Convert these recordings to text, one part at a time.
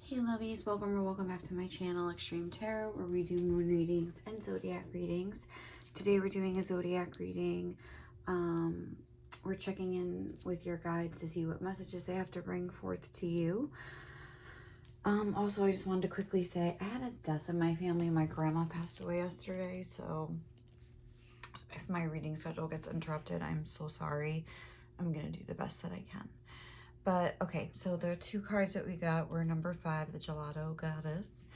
Hey lovies, welcome back to my channel, Xtremetarot, where we do moon readings and zodiac readings. Today we're doing a zodiac reading. We're checking in with your guides to see what messages they have to bring forth to you. Also, I just wanted to quickly say I had a death in my family. My grandma passed away yesterday, so if my reading schedule gets interrupted, I'm so sorry. I'm gonna do the best that I can. But okay, so the two cards that we got were number 5, the Gelato Goddess.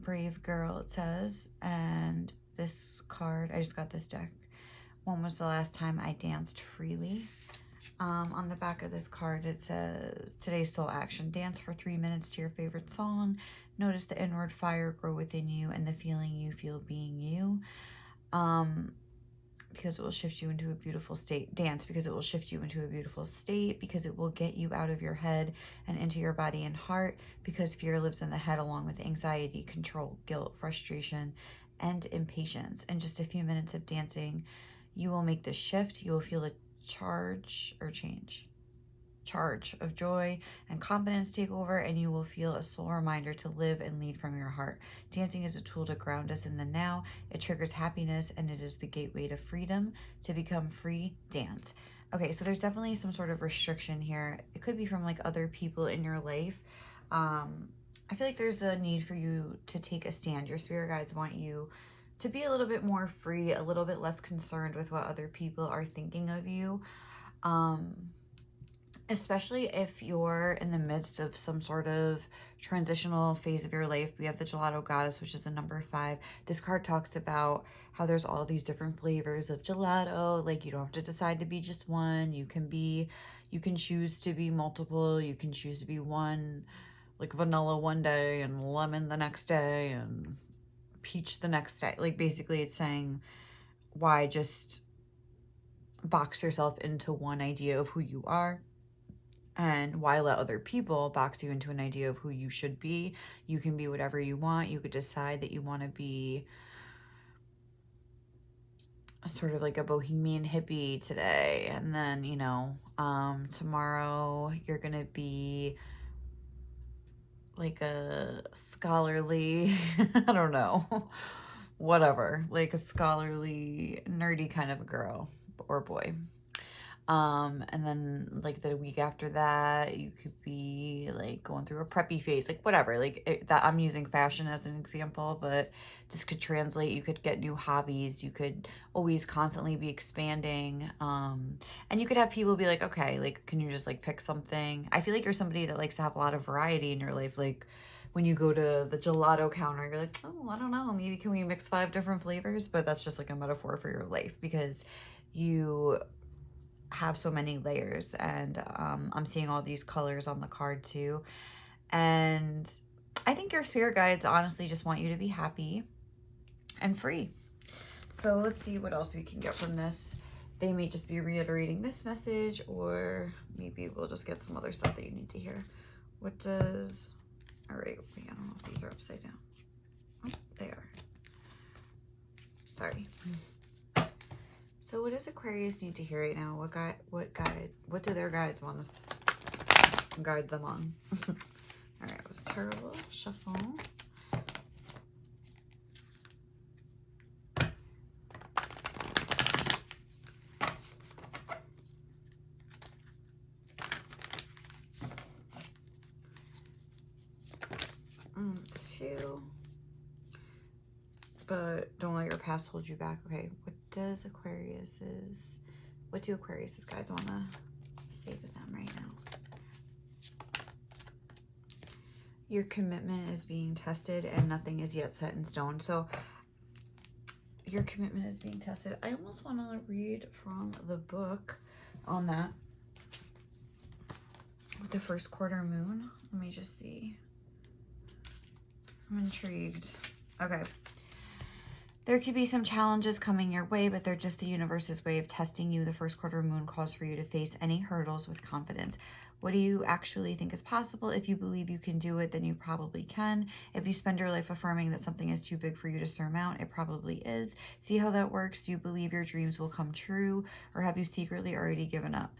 Brave Girl, it says. And this card, I just got this deck. When was the last time I danced freely? On the back of this card, it says, today's soul action. Dance for 3 minutes to your favorite song. Notice the inward fire grow within you and the feeling you feel being you. Because it will shift you into a beautiful state. Dance because it will shift you into a beautiful state, because it will get you out of your head and into your body and heart, because fear lives in the head along with anxiety, control, guilt, frustration, and impatience. In just a few minutes of dancing, you will make the shift. You will feel a charge of joy and confidence take over, and you will feel a soul reminder to live and lead from your heart. Dancing is a tool to ground us in the now. It triggers happiness, and it is the gateway to freedom. To become free, dance. Okay, so there's definitely some sort of restriction here. It could be from like other people in your life. I feel like there's a need for you to take a stand. Your spirit guides want you to be a little bit more free, a little bit less concerned with what other people are thinking of you. Especially if you're in the midst of some sort of transitional phase of your life. We have the Gelato Goddess, which is the number 5. This card talks about how there's all these different flavors of gelato. Like, you don't have to decide to be just one. You can choose to be multiple. You can choose to be one, like vanilla one day and lemon the next day and peach the next day. Like, basically it's saying, why just box yourself into one idea of who you are? And why let other people box you into an idea of who you should be? You can be whatever you want. You could decide that you want to be sort of like a bohemian hippie today. And then, you know, tomorrow you're going to be like a scholarly, I don't know, whatever, like a scholarly, nerdy kind of a girl or boy. And then like the week after that, you could be like going through a preppy phase, like whatever, like that I'm using fashion as an example, but this could translate. You could get new hobbies. You could always constantly be expanding. And you could have people be like, okay, like, can you just like pick something? I feel like you're somebody that likes to have a lot of variety in your life. Like when you go to the gelato counter, you're like, oh, I don't know, maybe can we mix 5 different flavors? But that's just like a metaphor for your life, because you have so many layers. And I'm seeing all these colors on the card too. And I think your spirit guides honestly just want you to be happy and free. So let's see what else we can get from this. They may just be reiterating this message, or maybe we'll just get some other stuff that you need to hear. What does, all right, wait, I don't know if these are upside down. Oh, they are. Sorry. So what does Aquarius need to hear right now? What do their guides want us to guide them on? All right, it was a terrible shuffle. Two. But don't let your past hold you back. Okay, what do Aquarius's guys want to say to them right now? Your commitment is being tested and nothing is yet set in stone. So your commitment is being tested. I almost want to read from the book on that with the first quarter moon. Let me just see. I'm intrigued. Okay. There could be some challenges coming your way, but they're just the universe's way of testing you. The first quarter moon calls for you to face any hurdles with confidence. What do you actually think is possible? If you believe you can do it, then you probably can. If you spend your life affirming that something is too big for you to surmount, it probably is. See how that works? Do you believe your dreams will come true, or have you secretly already given up?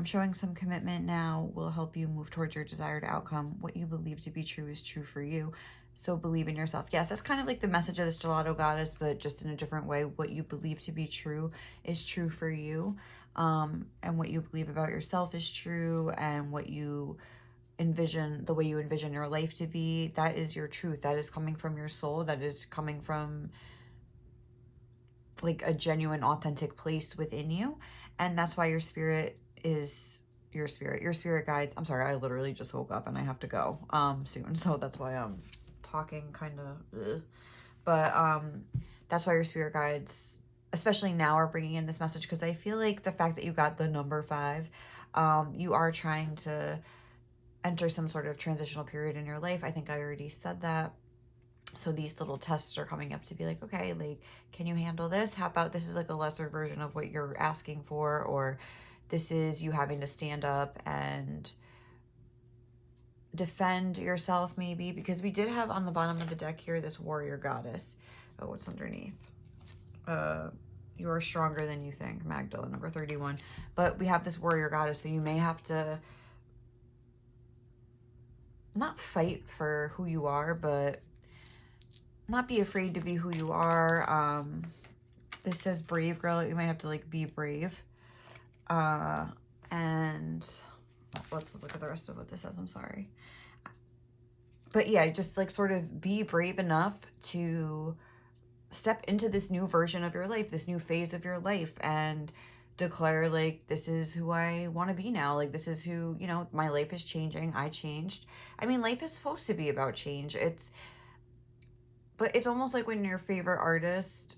Showing some commitment now will help you move towards your desired outcome. What you believe to be true is true for you. So believe in yourself. Yes, that's kind of like the message of this gelato goddess, but just in a different way. What you believe to be true is true for you. And what you believe about yourself is true. And what you envision, the way you envision your life to be, that is your truth. That is coming from your soul. That is coming from like a genuine, authentic place within you. And that's why your spirit is your spirit guides. I'm sorry, I literally just woke up and I have to go soon, so that's why I'm talking kind of but that's why your spirit guides, especially now, are bringing in this message, because I feel like the fact that you got the number 5, you are trying to enter some sort of transitional period in your life. I think I already said that. So these little tests are coming up to be like, okay, like, can you handle this? How about this is like a lesser version of what you're asking for, or this is you having to stand up and defend yourself, maybe, because we did have on the bottom of the deck here this warrior goddess. Oh, what's underneath? You are stronger than you think, Magdala, number 31. But we have this warrior goddess, so you may have to not fight for who you are, but not be afraid to be who you are. This says brave girl. You might have to like be brave. And let's look at the rest of what this says. I'm sorry. But yeah, just like sort of be brave enough to step into this new version of your life, this new phase of your life, and declare like, this is who I want to be now. Like, this is who, you know, my life is changing. I changed. I mean, life is supposed to be about change. But it's almost like when your favorite artist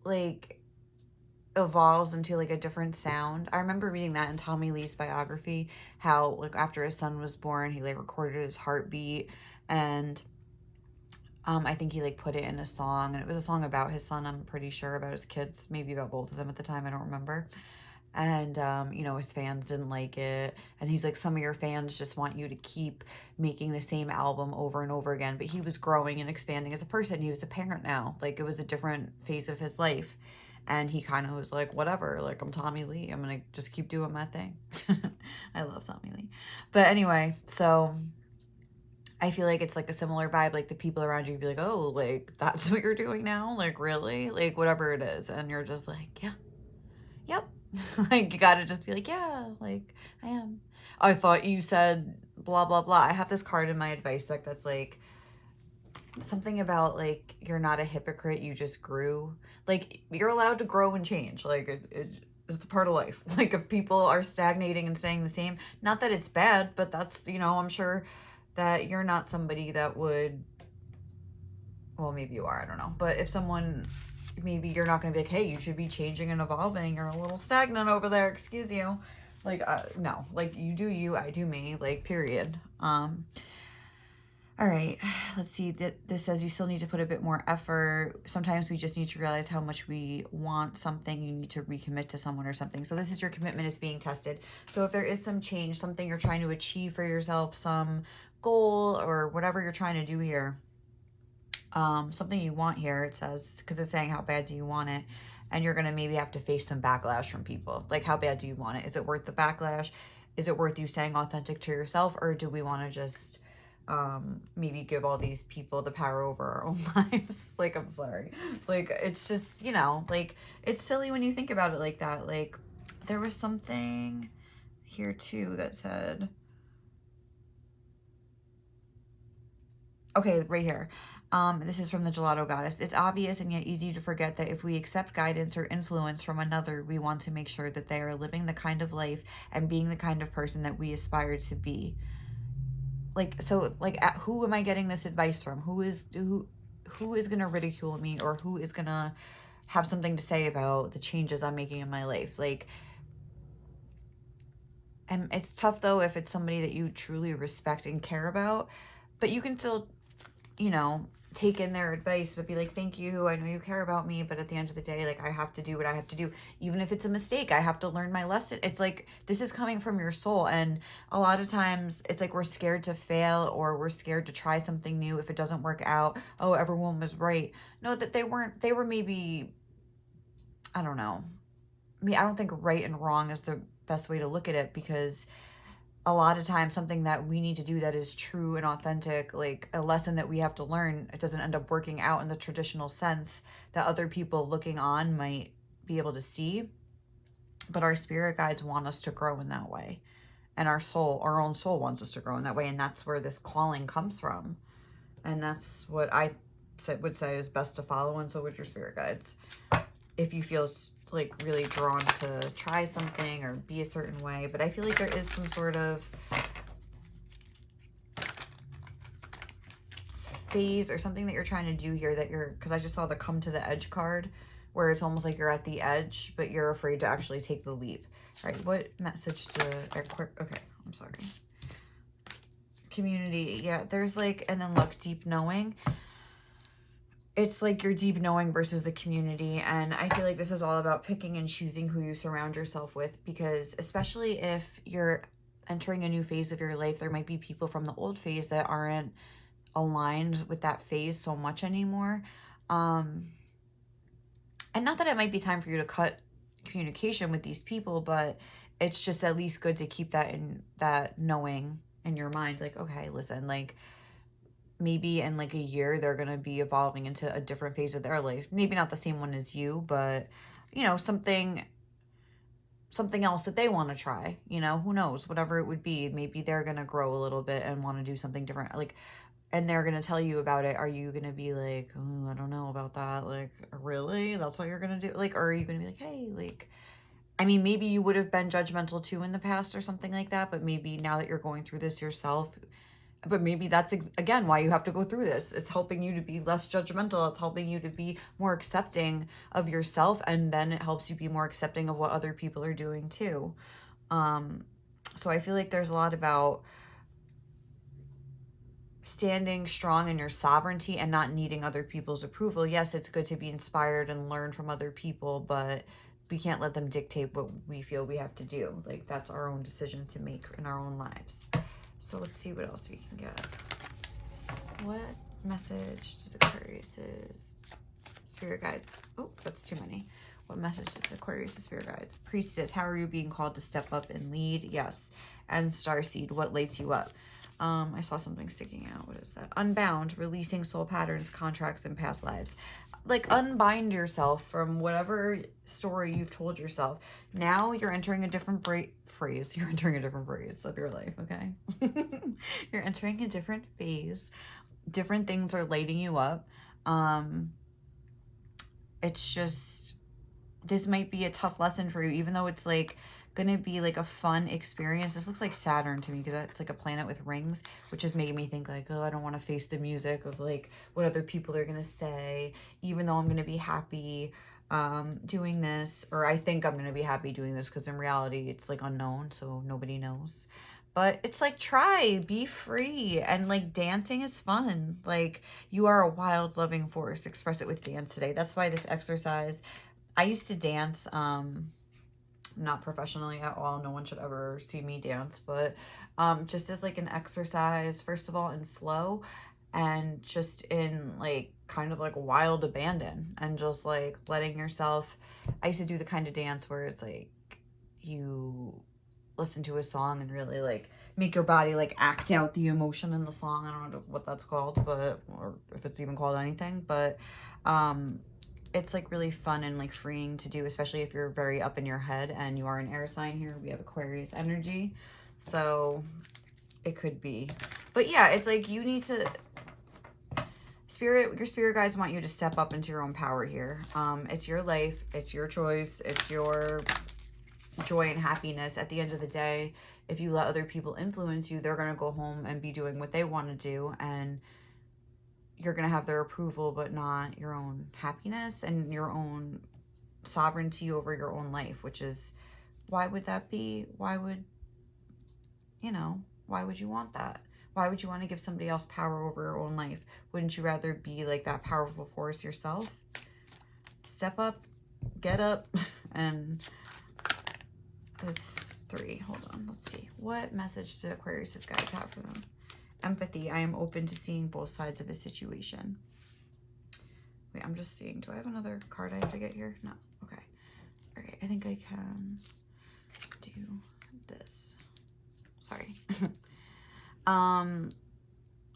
like evolves into like a different sound. I remember reading that in Tommy Lee's biography, how like after his son was born, he like recorded his heartbeat, and I think he like put it in a song, and it was a song about his son, I'm pretty sure, about his kids, maybe about both of them at the time, I don't remember. And you know, his fans didn't like it, and he's like, some of your fans just want you to keep making the same album over and over again. But he was growing and expanding as a person. He was a parent now, like it was a different phase of his life, and he kind of was like, whatever, like, I'm Tommy Lee, I'm gonna just keep doing my thing. I love Tommy Lee. But anyway, so I feel like it's like a similar vibe. Like the people around you be like, oh, like that's what you're doing now, like really, like whatever it is, and you're just like, yeah, yep. Like, you gotta just be like, yeah, like, I am. I thought you said blah, blah, blah. I have this card in my advice deck that's like something about like, you're not a hypocrite, you just grew. Like, you're allowed to grow and change. Like, it's a part of life. Like, if people are stagnating and staying the same, not that it's bad, but that's, you know, I'm sure that you're not somebody that would, well, maybe you are, I don't know. But if someone, maybe you're not going to be like, hey, you should be changing and evolving. You're a little stagnant over there. Excuse you. Like, no, like, you do you, I do me, like, period. All right, let's see. This says you still need to put a bit more effort. Sometimes we just need to realize how much we want something. You need to recommit to someone or something. So this is your commitment is being tested. So if there is some change, something you're trying to achieve for yourself, some goal or whatever you're trying to do here, something you want here, it says, because it's saying how bad do you want it, and you're going to maybe have to face some backlash from people. Like, how bad do you want it? Is it worth the backlash? Is it worth you staying authentic to yourself, or do we want to just maybe give all these people the power over our own lives? Like, I'm sorry, like, it's just, you know, like, it's silly when you think about it like that. Like, there was something here too that said, okay, right here. This is from the Gelato Goddess. It's obvious and yet easy to forget that if we accept guidance or influence from another, we want to make sure that they are living the kind of life and being the kind of person that we aspire to be. Like, so, like, who am I getting this advice from? Who is going to ridicule me, or who is going to have something to say about the changes I'm making in my life? Like, and it's tough, though, if it's somebody that you truly respect and care about, but you can still, you know, take in their advice, but be like, thank you, I know you care about me, but at the end of the day, like, I have to do what I have to do. Even if it's a mistake, I have to learn my lesson. It's like, this is coming from your soul. And a lot of times it's like, we're scared to fail, or we're scared to try something new. If it doesn't work out, oh, everyone was right. No, that they weren't. They were maybe, I don't know. I mean, I don't think right and wrong is the best way to look at it, because a lot of times something that we need to do that is true and authentic, like a lesson that we have to learn, it doesn't end up working out in the traditional sense that other people looking on might be able to see. But our spirit guides want us to grow in that way. And our soul, our own soul wants us to grow in that way. And that's where this calling comes from. And that's what I would say is best to follow. And so would your spirit guides. If you feel like really drawn to try something or be a certain way. But I feel like there is some sort of phase or something that you're trying to do here that you're, because I just saw the come to the edge card, where it's almost like you're at the edge, but you're afraid to actually take the leap. All right, what message to okay, I'm sorry. Community, yeah, there's like, and then look, deep knowing. It's like your deep knowing versus the community. And I feel like this is all about picking and choosing who you surround yourself with, because especially if you're entering a new phase of your life, there might be people from the old phase that aren't aligned with that phase so much anymore. And not that it might be time for you to cut communication with these people, but it's just at least good to keep that in that knowing in your mind. Like, okay, listen, like maybe in like a year, they're going to be evolving into a different phase of their life. Maybe not the same one as you, but you know, something else that they want to try, you know, who knows, whatever it would be. Maybe they're going to grow a little bit and want to do something different. Like, and they're going to tell you about it. Are you going to be like, oh, I don't know about that? Like, really? That's what you're going to do? Like, or are you going to be like, hey, like, I mean, maybe you would have been judgmental too in the past or something like that, but maybe now that you're going through this yourself, but maybe that's, again, why you have to go through this. It's helping you to be less judgmental. It's helping you to be more accepting of yourself. And then it helps you be more accepting of what other people are doing too. So I feel like there's a lot about standing strong in your sovereignty and not needing other people's approval. Yes, it's good to be inspired and learn from other people, but we can't let them dictate what we feel we have to do. Like, that's our own decision to make in our own lives. So let's see what else we can get. What message does Aquarius's spirit guides? Oh, that's too many. What message does Aquarius's spirit guides? Priestess, how are you being called to step up and lead? Yes. And Starseed, what lights you up? I saw something sticking out. What is that? Unbound, releasing soul patterns, contracts, and past lives. Like, unbind yourself from whatever story you've told yourself. Now you're entering a different phrase. You're entering a different phase of your life, okay? You're entering a different phase. Different things are lighting you up. It's just, this might be a tough lesson for you, even though it's like gonna be like a fun experience. This looks like Saturn to me because it's like a planet with rings, which is making me think like, oh, I don't want to face the music of like what other people are gonna say, even though I'm gonna be happy doing this, or I think I'm gonna be happy doing this, because in reality it's like unknown, so nobody knows. But it's like, try, be free, and like dancing is fun. Like, you are a wild loving force. Express it with dance today. That's why this exercise, I used to dance, not professionally at all. No one should ever see me dance, but just as like an exercise, first of all, in flow, and just in like kind of like wild abandon, and just like letting yourself. I used to do the kind of dance where it's like you listen to a song and really like make your body like act out the emotion in the song. I don't know what that's called, but, or if it's even called anything, but it's like really fun and like freeing to do, especially if you're very up in your head and you are an air sign here. We have Aquarius energy, so it could be. But yeah, it's like you need to, your spirit guides want you to step up into your own power here. It's your life, it's your choice, it's your joy and happiness. At the end of the day, if you let other people influence you, they're going to go home and be doing what they want to do, and you're going to have their approval, but not your own happiness and your own sovereignty over your own life, which is, why would that be? Why would, you know, why would you want that? Why would you want to give somebody else power over your own life? Wouldn't you rather be like that powerful force yourself? Step up, get up, and that's 3. Hold on, let's see. What message do Aquarius's guides have for them? Empathy. I am open to seeing both sides of a situation. Wait, I'm just seeing. Do I have another card I have to get here? No. Okay. All right. I think I can do this. Sorry.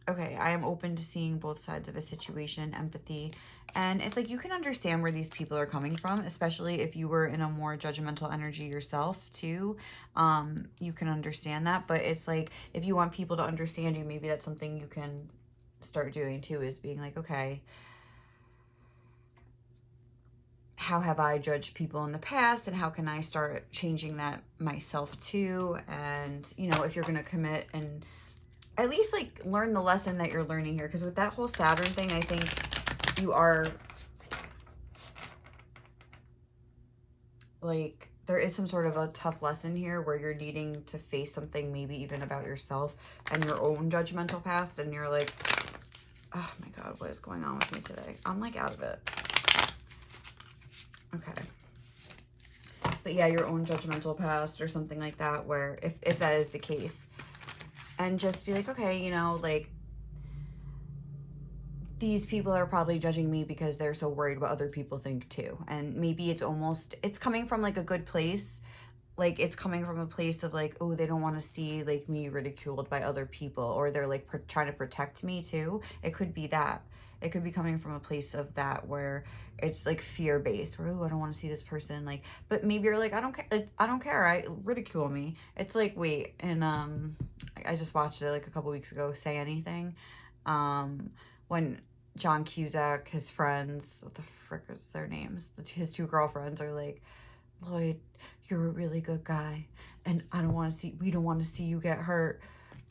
Okay, I am open to seeing both sides of a situation, empathy. And it's like you can understand where these people are coming from, especially if you were in a more judgmental energy yourself too. You can understand that. But it's like if you want people to understand you, maybe that's something you can start doing too, is being like, okay, how have I judged people in the past, and how can I start changing that myself too? And, you know, if you're going to commit and at least like learn the lesson that you're learning here, because with that whole Saturn thing, I think you are like, there is some sort of a tough lesson here where you're needing to face something, maybe even about yourself and your own judgmental past, and you're like, oh my God, what is going on with me today? I'm like out of it. Okay. But yeah, your own judgmental past or something like that, where if that is the case, and just be like, okay, you know, like, these people are probably judging me because they're so worried what other people think too. And maybe it's coming from like a good place. Like it's coming from a place of like, oh, they don't want to see like me ridiculed by other people, or they're like trying to protect me too. It could be that. It could be coming from a place of that where it's like fear-based, where, oh, I don't want to see this person. Like, but maybe you're like, I don't care. I don't care. I ridicule me. It's like, wait, and I just watched it like a couple weeks ago. Say Anything, when John Cusack, his friends, what the frick is their names? His two girlfriends are like, Lloyd, you're a really good guy, and we don't want to see you get hurt.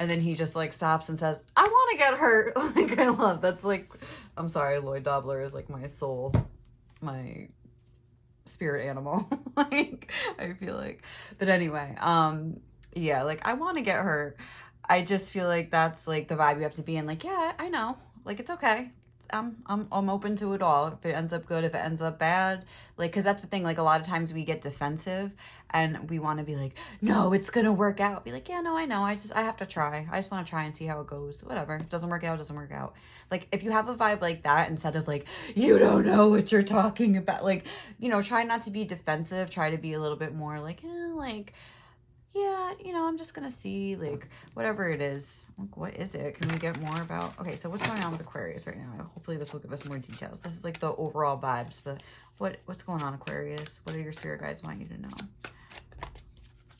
And then he just like stops and says, I want to get hurt. Like, I love, that's like, I'm sorry, Lloyd Dobler is like my soul, my spirit animal. Like, I feel like, but anyway, yeah, like, I want to get hurt. I just feel like that's like the vibe you have to be in. Like, yeah, I know, like, it's okay. I'm open to it all. If it ends up good, if it ends up bad, like, because that's the thing. Like, a lot of times we get defensive and we want to be like, no, it's gonna work out. Be like, yeah, no, I know. I have to try. I just want to try and see how it goes. Whatever. If it doesn't work out, doesn't work out. Like, if you have a vibe like that, instead of like, you don't know what you're talking about, like, you know, try not to be defensive. Try to be a little bit more like, like, yeah, you know, I'm just gonna see, like, whatever it is. Like, what is it? Can we get more about... Okay, so what's going on with Aquarius right now? Hopefully this will give us more details. This is like the overall vibes, but what's going on, Aquarius? What do your spirit guides want you to know?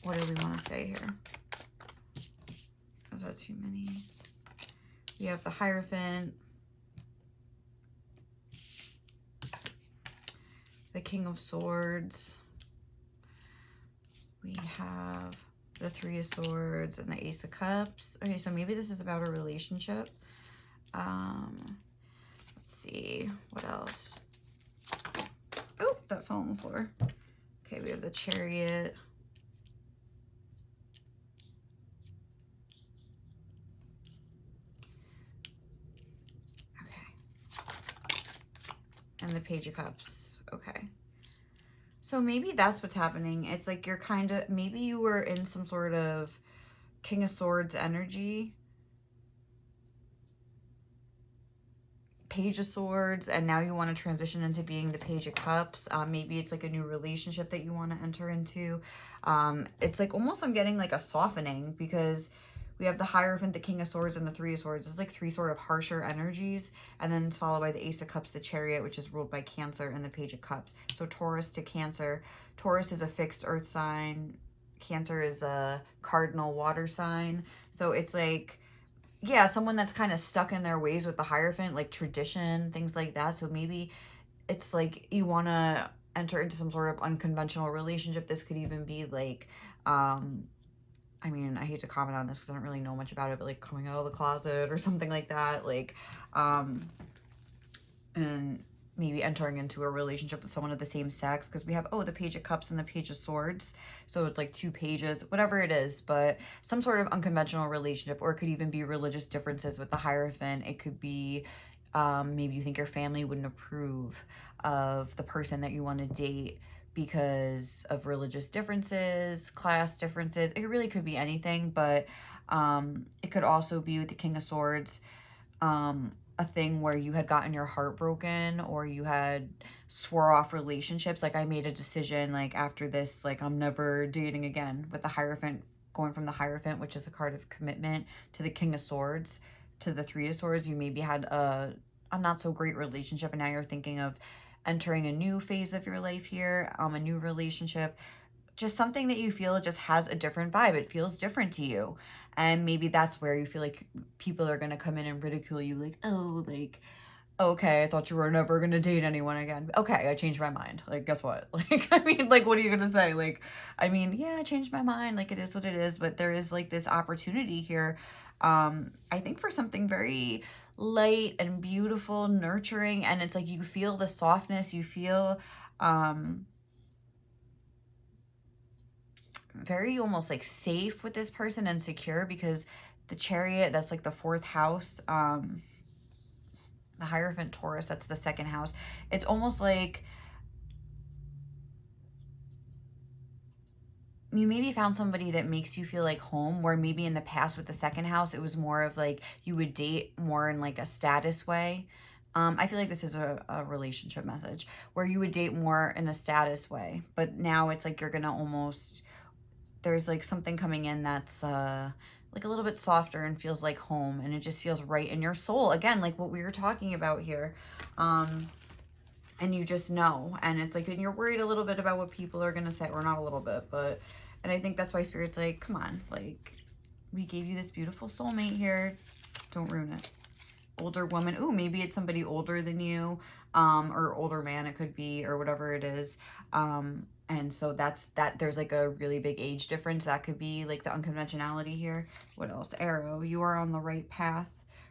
What do we want to say here? Is that too many? We have the Hierophant, the King of Swords. We have the Three of Swords and the Ace of Cups. Okay, so maybe this is about a relationship. Let's see, what else? Oh, that fell on the floor. Okay, we have the Chariot. Okay. And the Page of Cups. Okay. So maybe that's what's happening. It's like you're kind of, maybe you were in some sort of King of Swords energy, Page of Swords, and now you want to transition into being the Page of Cups. Maybe it's like a new relationship that you want to enter into. It's like almost I'm getting like a softening, because we have the Hierophant, the King of Swords, and the Three of Swords. It's like three sort of harsher energies. And then it's followed by the Ace of Cups, the Chariot, which is ruled by Cancer, and the Page of Cups. So Taurus to Cancer. Taurus is a fixed earth sign. Cancer is a cardinal water sign. So it's like, yeah, someone that's kind of stuck in their ways with the Hierophant, like tradition, things like that. So maybe it's like you want to enter into some sort of unconventional relationship. This could even be like, I mean, I hate to comment on this because I don't really know much about it, but like coming out of the closet or something like that, like, and maybe entering into a relationship with someone of the same sex, because we have, oh, the Page of Cups and the Page of Swords. So it's like two pages, whatever it is, but some sort of unconventional relationship, or it could even be religious differences with the Hierophant. It could be, maybe you think your family wouldn't approve of the person that you want to date because of religious differences, class differences. It really could be anything, but it could also be with the King of Swords, a thing where you had gotten your heart broken or you had swore off relationships. Like I made a decision like after this, like I'm never dating again, with the Hierophant, going from the Hierophant, which is a card of commitment, to the King of Swords, to the Three of Swords. You maybe had a not so great relationship and now you're thinking of entering a new phase of your life here, a new relationship, just something that you feel just has a different vibe. It feels different to you. And maybe that's where you feel like people are going to come in and ridicule you, like, oh, like, okay, I thought you were never going to date anyone again. Okay, I changed my mind. Like, guess what? Like, I mean, like, what are you going to say? Like, I mean, yeah, I changed my mind. Like, it is what it is. But there is like this opportunity here, I think, for something very light and beautiful, nurturing. And it's like you feel the softness, you feel, very almost like safe with this person and secure, because the Chariot, that's like the fourth house, the Hierophant Taurus, that's the second house. It's almost like you maybe found somebody that makes you feel like home, where maybe in the past with the second house it was more of like you would date more in like a status way. I feel like this is a relationship message where you would date more in a status way, but now it's like you're gonna almost, there's like something coming in that's like a little bit softer and feels like home, and it just feels right in your soul, again, like what we were talking about here. And you just know, and it's like, and you're worried a little bit about what people are gonna say, or not a little bit, but, and I think that's why Spirit's like, come on, like, we gave you this beautiful soulmate here, don't ruin it. Older woman, ooh, maybe it's somebody older than you, or older man, it could be, or whatever it is. And so that's that, there's like a really big age difference. That could be like the unconventionality here. What else? Arrow, you are on the right path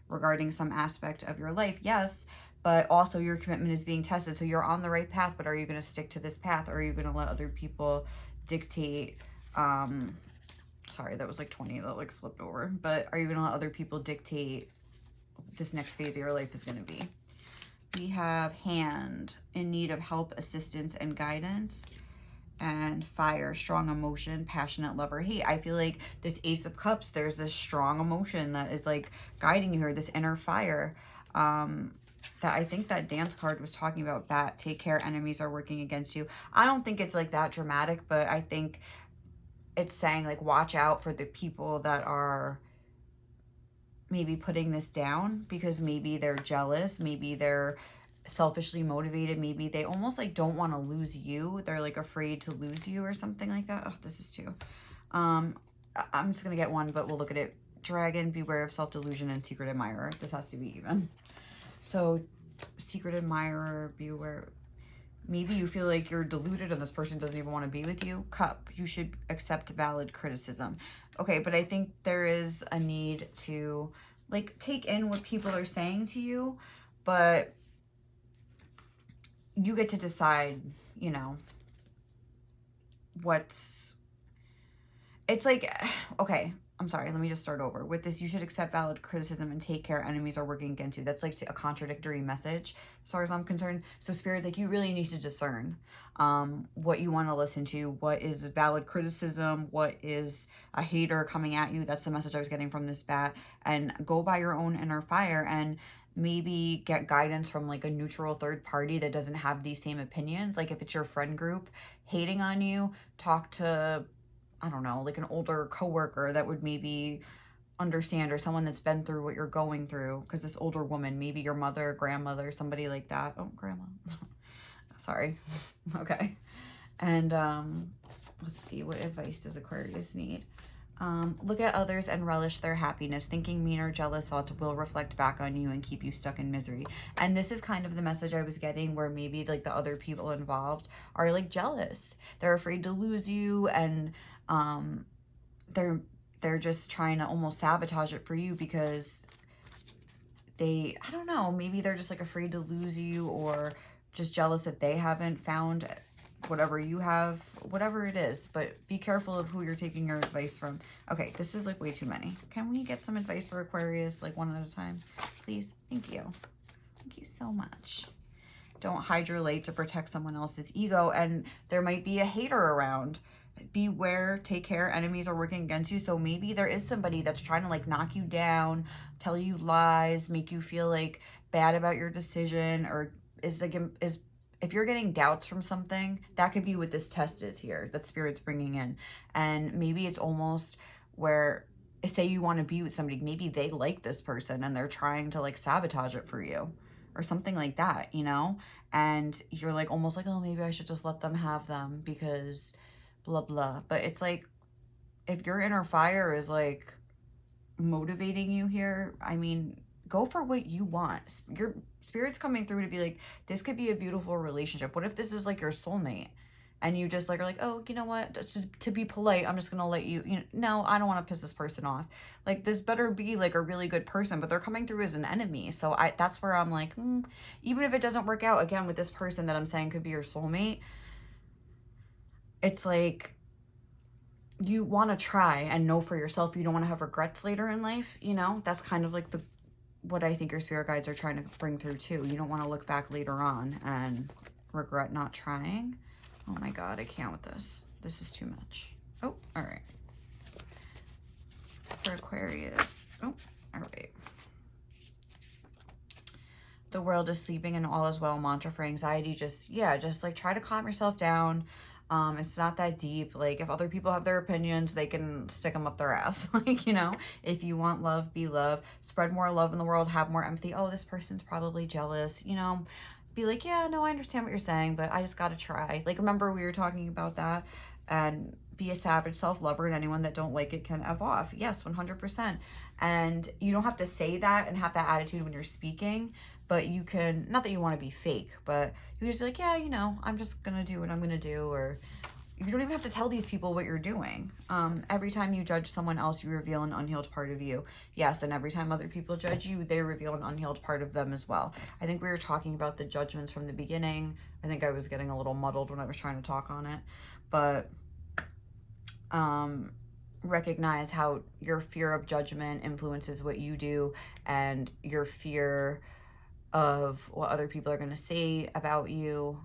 regarding some aspect of your life, yes, but also your commitment is being tested. So you're on the right path, but are you going to stick to this path, or are you going to let other people dictate, sorry, that was like 20 that like flipped over, but are you going to let other people dictate this next phase of your life is going to be? We have Hand, in need of help, assistance, and guidance. And Fire, strong emotion, passionate lover. Hey, I feel like this Ace of Cups, there's this strong emotion that is like guiding you here, this inner fire. That I think that dance card was talking about. Bat, take care, enemies are working against you. I don't think it's like that dramatic, but I think it's saying like watch out for the people that are maybe putting this down, because maybe they're jealous, maybe they're selfishly motivated, maybe they almost like don't want to lose you, they're like afraid to lose you or something like that. Oh, this is two. I'm just gonna get one, but we'll look at it. Dragon, beware of self-delusion, and secret admirer. This has to be even. So secret admirer, beware. Maybe you feel like you're deluded and this person doesn't even want to be with you. Cup, you should accept valid criticism. Okay, but I think there is a need to like take in what people are saying to you, but you get to decide, you know, it's like, okay, I'm sorry, let me just start over. With this, you should accept valid criticism and take care, enemies are working against you. That's like a contradictory message as far as I'm concerned. So Spirit's like, you really need to discern what you want to listen to, what is valid criticism, what is a hater coming at you. That's the message I was getting from this bat. And go by your own inner fire and maybe get guidance from like a neutral third party that doesn't have these same opinions. Like if it's your friend group hating on you, talk to, I don't know, like an older coworker that would maybe understand, or someone that's been through what you're going through. Because this older woman, maybe your mother, grandmother, somebody like that. Oh, grandma. Sorry. Okay. And let's see, what advice does Aquarius need? Look at others and relish their happiness. Thinking mean or jealous thoughts will reflect back on you and keep you stuck in misery. And this is kind of the message I was getting, where maybe like the other people involved are like jealous. They're afraid to lose you, and they're just trying to almost sabotage it for you, because they, I don't know, maybe they're just like afraid to lose you, or just jealous that they haven't found whatever you have, whatever it is. But be careful of who you're taking your advice from. Okay, this is like way too many. Can we get some advice for Aquarius, like one at a time, please? Thank you. Thank you so much. Don't hide your light to protect someone else's ego. And there might be a hater around, beware, take care, enemies are working against you. So maybe there is somebody that's trying to like knock you down, tell you lies, make you feel like bad about your decision, or is like, is, if you're getting doubts from something, that could be what this test is here that Spirit's bringing in. And maybe it's almost where, say you want to be with somebody, maybe they like this person and they're trying to like sabotage it for you or something like that, you know? And you're like almost like, oh, maybe I should just let them have them because blah blah. But it's like, if your inner fire is like motivating you here, I mean, go for what you want. Your Spirit's coming through to be like, this could be a beautiful relationship. What if this is like your soulmate and you just like are like, oh, you know what, just to be polite, I'm just gonna let you, you know, no, I don't want to piss this person off. Like, this better be like a really good person, but they're coming through as an enemy. So that's where I'm like, even if it doesn't work out again with this person that I'm saying could be your soulmate, it's like, you want to try and know for yourself. You don't want to have regrets later in life, you know? That's kind of like what I think your spirit guides are trying to bring through too. You don't want to look back later on and regret not trying. Oh my God, I can't with this. This is too much. Oh, all right. For Aquarius. Oh, all right. The world is sleeping and all is well mantra for anxiety. Just like try to calm yourself down. It's not that deep. Like, if other people have their opinions, they can stick them up their ass. Like, you know, if you want love, be love. Spread more love in the world. Have more empathy. Oh, this person's probably jealous. You know, be like, yeah, no, I understand what you're saying, but I just got to try. Like, remember we were talking about that? And be a savage self-lover, and anyone that don't like it can F off. Yes, 100%. And you don't have to say that and have that attitude when you're speaking, but you can, not that you want to be fake, but you just be like, yeah, you know, I'm just going to do what I'm going to do. Or you don't even have to tell these people what you're doing. Every time you judge someone else, you reveal an unhealed part of you. Yes, and every time other people judge you, they reveal an unhealed part of them as well. I think we were talking about the judgments from the beginning. I think I was getting a little muddled when I was trying to talk on it. But recognize how your fear of judgment influences what you do, and your fear of what other people are going to say about you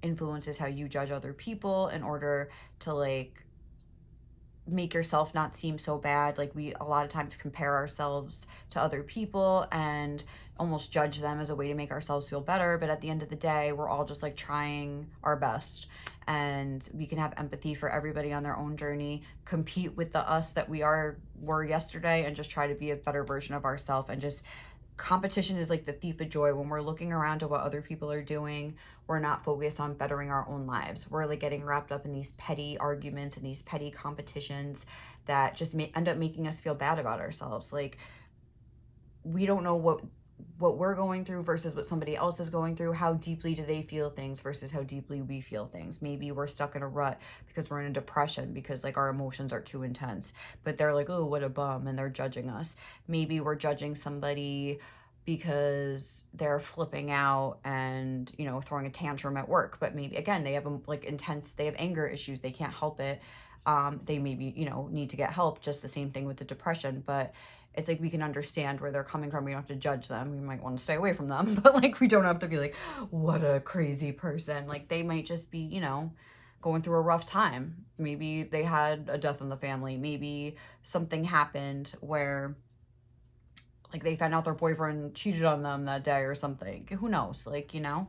influences how you judge other people in order to like make yourself not seem so bad. Like, we a lot of times compare ourselves to other people and almost judge them as a way to make ourselves feel better, but at the end of the day, we're all just like trying our best, and we can have empathy for everybody on their own journey, compete with the us that were yesterday, and just try to be a better version of ourselves. And just, competition is like the thief of joy. When we're looking around to what other people are doing, we're not focused on bettering our own lives. We're like getting wrapped up in these petty arguments and these petty competitions that just end up making us feel bad about ourselves. Like, we don't know what we're going through versus what somebody else is going through. How deeply do they feel things versus how deeply we feel things? Maybe we're stuck in a rut because we're in a depression because like our emotions are too intense, but they're like, oh, what a bum, and they're judging us. Maybe we're judging somebody because they're flipping out and, you know, throwing a tantrum at work, but maybe again they have like they have anger issues, they can't help it. They maybe, you know, need to get help. Just the same thing with the depression. But it's like, we can understand where they're coming from. We don't have to judge them. We might want to stay away from them, but like, we don't have to be like, what a crazy person. Like, they might just be, you know, going through a rough time. Maybe they had a death in the family. Maybe something happened where like they found out their boyfriend cheated on them that day or something. Who knows? Like, you know,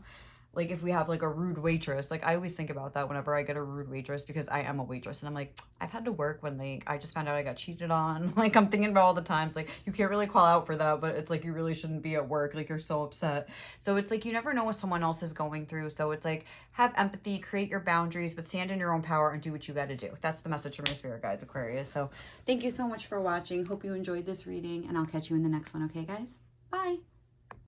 like if we have like a rude waitress, like I always think about that whenever I get a rude waitress, because I am a waitress, and I'm like, I've had to work when I just found out I got cheated on. Like, I'm thinking about all the times, like, you can't really call out for that, but it's like, you really shouldn't be at work. Like, you're so upset. So it's like, you never know what someone else is going through. So it's like, have empathy, create your boundaries, but stand in your own power and do what you got to do. That's the message from your spirit guides, Aquarius. So thank you so much for watching. Hope you enjoyed this reading, and I'll catch you in the next one. Okay, guys? Bye.